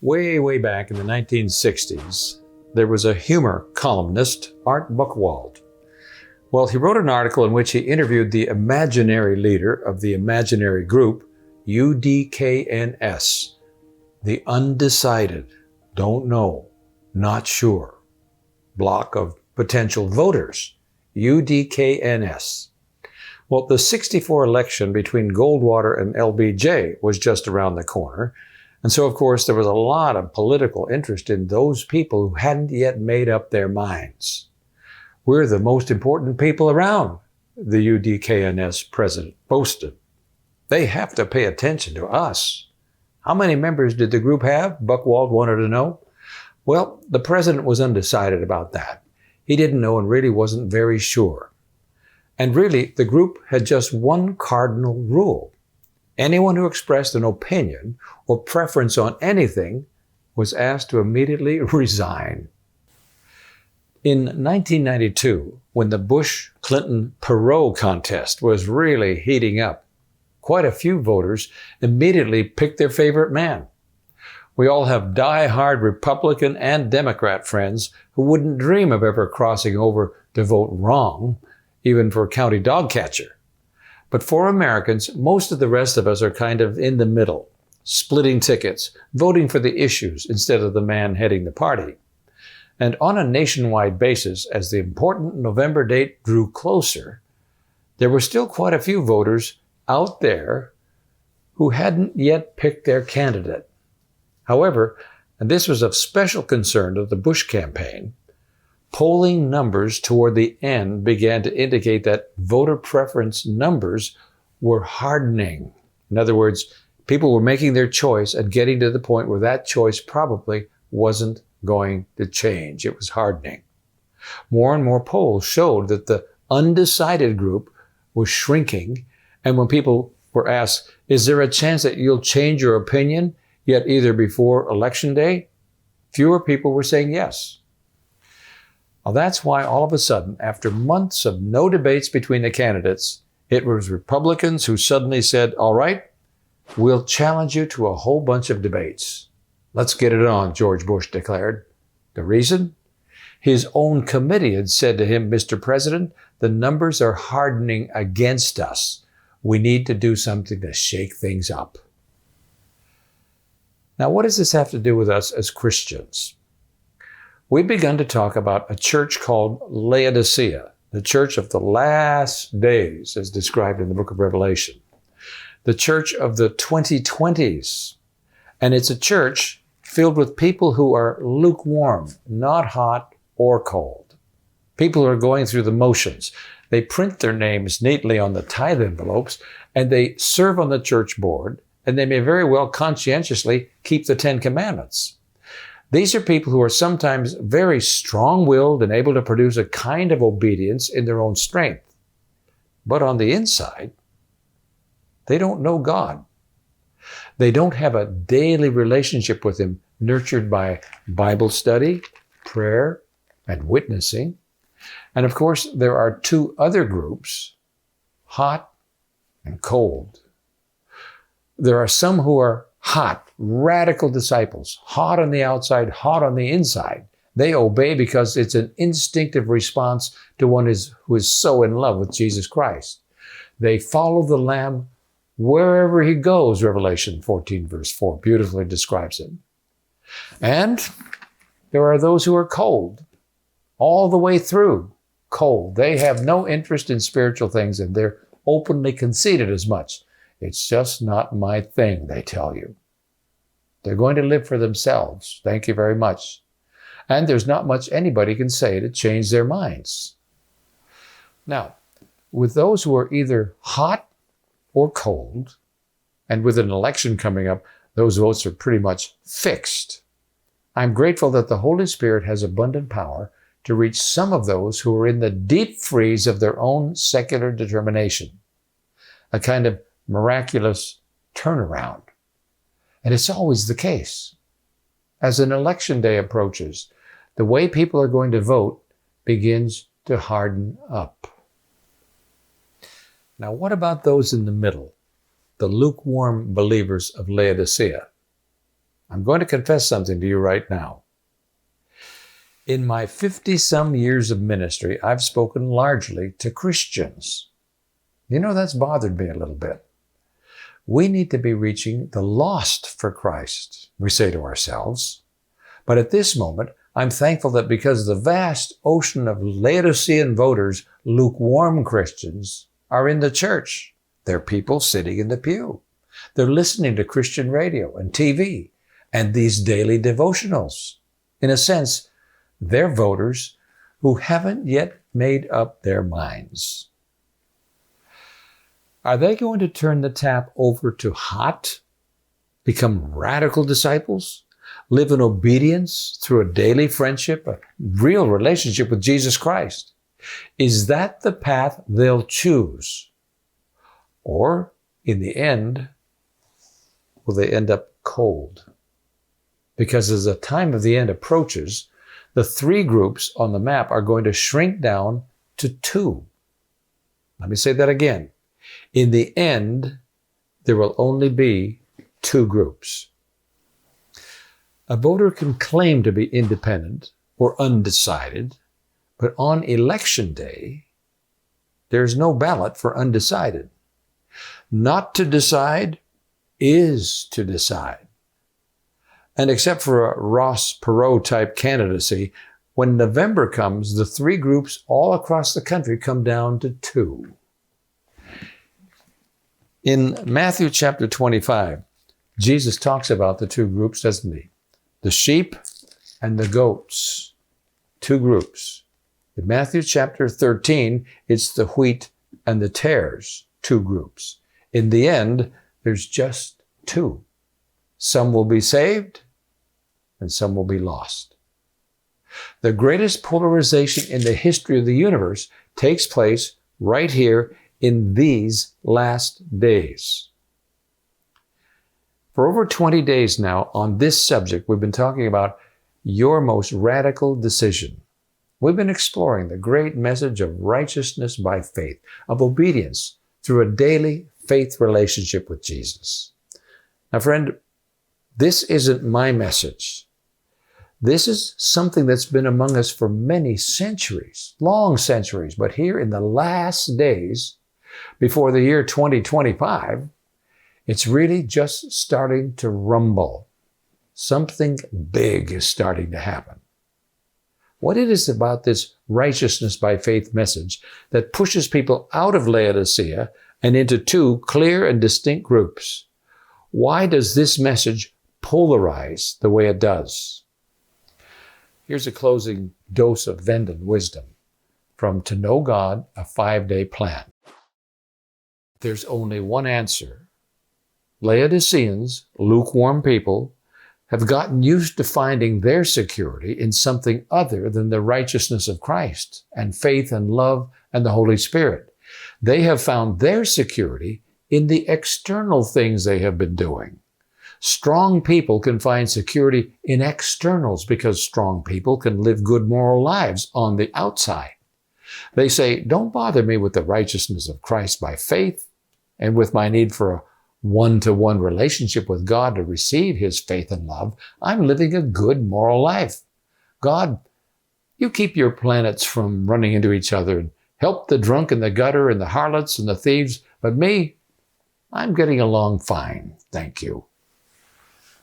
Way back in the 1960s, there was a humor columnist, Art Buchwald. Well, he wrote an article in which he interviewed the imaginary leader of the imaginary group, UDKNS, the Undecided, don't know, not sure, block of potential voters, UDKNS. Well, the '64 election between Goldwater and LBJ was just around the corner. And so, of course, there was a lot of political interest in those people who hadn't yet made up their minds. We're the most important people around, the UDKNS president boasted. They have to pay attention to us. How many members did the group have? Buchwald wanted to know. Well, the president was undecided about that. He didn't know and really wasn't very sure. And really, the group had just one cardinal rule. Anyone who expressed an opinion or preference on anything was asked to immediately resign. In 1992, when the Bush-Clinton-Perot contest was really heating up, quite a few voters immediately picked their favorite man. We all have die-hard Republican and Democrat friends who wouldn't dream of ever crossing over to vote wrong, even for county dog catcher. But for Americans, most of the rest of us are kind of in the middle, splitting tickets, voting for the issues instead of the man heading the party. And on a nationwide basis, as the important November date drew closer, there were still quite a few voters out there who hadn't yet picked their candidate. However, and this was of special concern to the Bush campaign, polling numbers toward the end began to indicate that voter preference numbers were hardening. In other words, people were making their choice and getting to the point where that choice probably wasn't going to change. It was hardening. More and more polls showed that the undecided group was shrinking. And when people were asked, is there a chance that you'll change your opinion yet either before Election Day? Fewer people were saying yes. Well, that's why all of a sudden, after months of no debates between the candidates, it was Republicans who suddenly said, all right, we'll challenge you to a whole bunch of debates. Let's get it on, George Bush declared. The reason? His own committee had said to him, Mr. President, the numbers are hardening against us. We need to do something to shake things up. Now, what does this have to do with us as Christians? We've begun to talk about a church called Laodicea, the church of the last days, as described in the book of Revelation, the church of the 2020s. And it's a church filled with people who are lukewarm, not hot or cold. People who are going through the motions. They print their names neatly on the tithe envelopes, and they serve on the church board, and they may very well conscientiously keep the 10 Commandments. These are people who are sometimes very strong-willed and able to produce a kind of obedience in their own strength. But on the inside, they don't know God. They don't have a daily relationship with Him nurtured by Bible study, prayer, and witnessing. And of course, there are two other groups, hot and cold. There are some who are hot, radical disciples, hot on the outside, hot on the inside. They obey because it's an instinctive response to one who is so in love with Jesus Christ. They follow the Lamb wherever He goes, Revelation 14, verse 4 beautifully describes it. And there are those who are cold, all the way through cold. They have no interest in spiritual things, and they're openly conceited as much. It's just not my thing, they tell you. They're going to live for themselves. Thank you very much. And there's not much anybody can say to change their minds. Now, with those who are either hot or cold, and with an election coming up, those votes are pretty much fixed. I'm grateful that the Holy Spirit has abundant power to reach some of those who are in the deep freeze of their own secular determination, a kind of miraculous turnaround. And it's always the case. As an election day approaches, the way people are going to vote begins to harden up. Now, what about those in the middle, the lukewarm believers of Laodicea? I'm going to confess something to you right now. In my 50-some years of ministry, I've spoken largely to Christians. You know, that's bothered me a little bit. We need to be reaching the lost for Christ, we say to ourselves. But at this moment, I'm thankful that because the vast ocean of Laodicean voters, lukewarm Christians, are in the church. They're people sitting in the pew. They're listening to Christian radio and TV and these daily devotionals. In a sense, they're voters who haven't yet made up their minds. Are they going to turn the tap over to hot, become radical disciples, live in obedience through a daily friendship, a real relationship with Jesus Christ? Is that the path they'll choose? Or, in the end, will they end up cold? Because as the time of the end approaches, the three groups on the map are going to shrink down to two. Let me say that again. In the end, there will only be two groups. A voter can claim to be independent or undecided, but on election day, there's no ballot for undecided. Not to decide is to decide. And except for a Ross Perot type candidacy, when November comes, the three groups all across the country come down to two. In Matthew chapter 25, Jesus talks about the two groups, doesn't he? The sheep and the goats. Two groups. In Matthew chapter 13, it's the wheat and the tares. Two groups. In the end, there's just two. Some will be saved and some will be lost. The greatest polarization in the history of the universe takes place right here in these last days. For over 20 days now on this subject, we've been talking about your most radical decision. We've been exploring the great message of righteousness by faith, of obedience through a daily faith relationship with Jesus. Now, friend, this isn't my message. This is something that's been among us for many centuries, long centuries, but here in the last days, before the year 2025, it's really just starting to rumble. Something big is starting to happen. What it is about this righteousness by faith message that pushes people out of Laodicea and into two clear and distinct groups? Why does this message polarize the way it does? Here's a closing dose of Venden wisdom from To Know God, a 5-Day Plan. There's only one answer. Laodiceans, lukewarm people, have gotten used to finding their security in something other than the righteousness of Christ and faith and love and the Holy Spirit. They have found their security in the external things they have been doing. Strong people can find security in externals because strong people can live good moral lives on the outside. They say, don't bother me with the righteousness of Christ by faith and with my need for a one-to-one relationship with God to receive His faith and love. I'm living a good moral life. God, you keep your planets from running into each other and help the drunk and the gutter and the harlots and the thieves, but me, I'm getting along fine, thank you.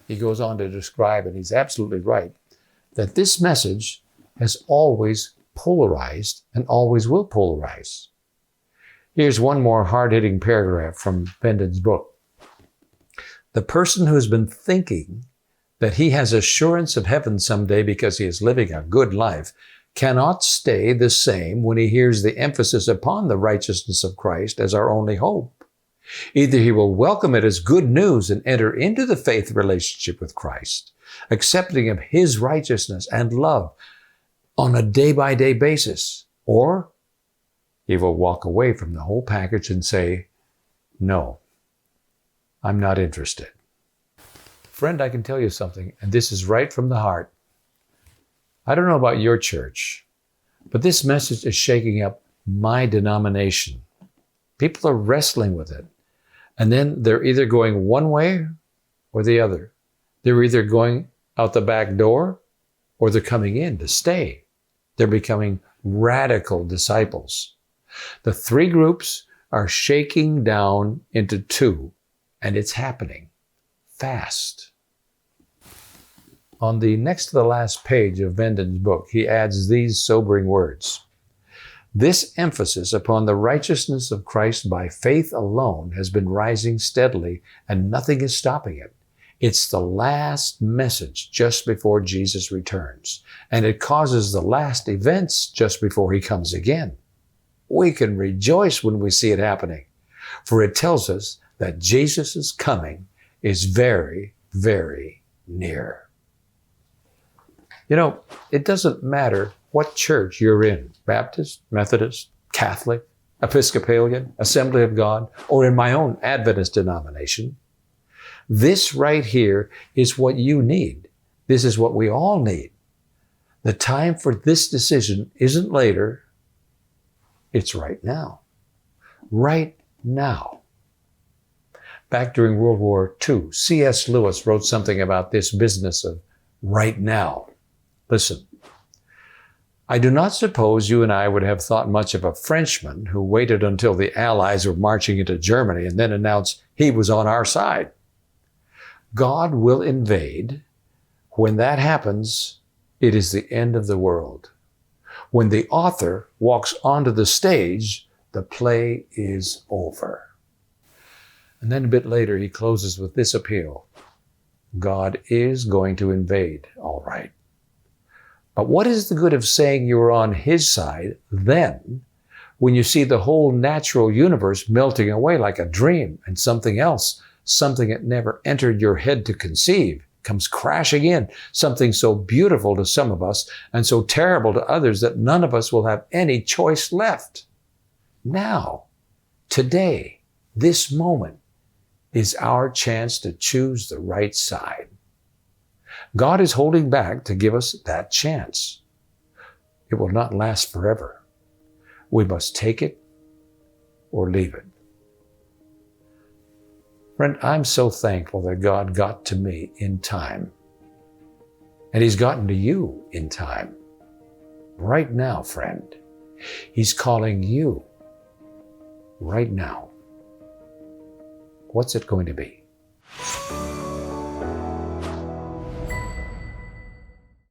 He goes on to describe, and he's absolutely right, that this message has always polarized and always will polarize. Here's one more hard-hitting paragraph from Venden's book. The person who has been thinking that he has assurance of heaven someday because he is living a good life cannot stay the same when he hears the emphasis upon the righteousness of Christ as our only hope. Either he will welcome it as good news and enter into the faith relationship with Christ, accepting of His righteousness and love on a day-by-day basis, or he will walk away from the whole package and say, no, I'm not interested. Friend, I can tell you something, and this is right from the heart. I don't know about your church, but this message is shaking up my denomination. People are wrestling with it. And then they're either going one way or the other. They're either going out the back door or they're coming in to stay. They're becoming radical disciples. The three groups are shaking down into two, and it's happening fast. On the next to the last page of Venden's book, he adds these sobering words. This emphasis upon the righteousness of Christ by faith alone has been rising steadily, and nothing is stopping it. It's the last message just before Jesus returns, and it causes the last events just before he comes again. We can rejoice when we see it happening, for it tells us that Jesus' coming is very, very near. You know, it doesn't matter what church you're in, Baptist, Methodist, Catholic, Episcopalian, Assembly of God, or in my own Adventist denomination. This right here is what you need. This is what we all need. The time for this decision isn't later. It's right now. Right now. Back during World War II, C.S. Lewis wrote something about this business of right now. Listen, I do not suppose you and I would have thought much of a Frenchman who waited until the Allies were marching into Germany and then announced he was on our side. God will invade. When that happens, it is the end of the world. When the author walks onto the stage, the play is over. And then a bit later, he closes with this appeal. God is going to invade, all right. But what is the good of saying you're on his side then when you see the whole natural universe melting away like a dream and something else, something that never entered your head to conceive, comes crashing in, something so beautiful to some of us and so terrible to others that none of us will have any choice left? Now, today, this moment is our chance to choose the right side. God is holding back to give us that chance. It will not last forever. We must take it or leave it. Friend, I'm so thankful that God got to me in time. And he's gotten to you in time. Right now, friend. He's calling you right now. What's it going to be?